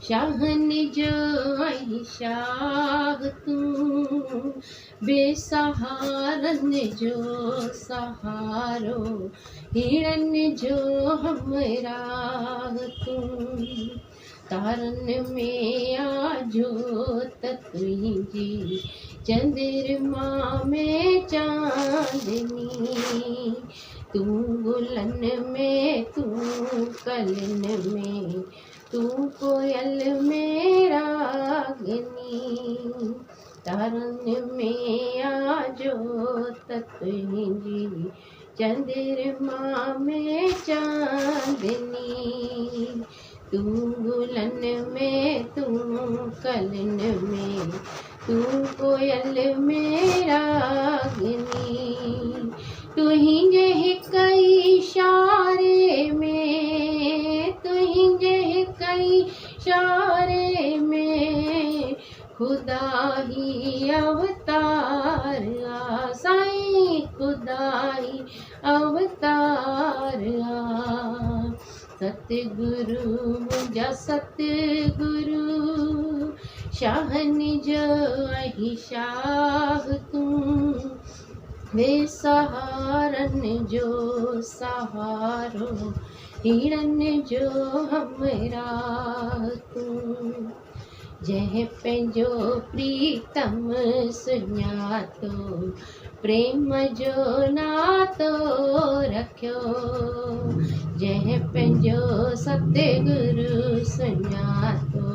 Shahn जो आई शाह तू, बेसहारन जो सहारो, हिरन जो हमरा तू। तारन में आजो त तुंहिंजी, चंद्रमा में चांदनी। तू गुलन में, तू कलन में, तू कोयल में रागनी। तारन में आजो त तुंहिंजी, चंद्रमा में चांदनी। तू गुलन में, तू कलन में, तू कोयल में रागनी। तुहिंजे हिक इशारे में, तुहिंजे हिक इशारे में, खुदा ही अवतार आ साईं, खुदा ही अवतार आ। सतगुरु मुंहिंजा सतगुरु, शाहन जो आई शाह तू, बेसहारन जो सहारो, हिरन जो हमरा तू। जंहिं पंहिंजो प्रीतम सुञातो, प्रेम जो नातो रखियो। जंहिं पंहिंजो सतगुरु सुञातो,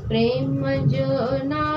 प्रेम जो नातो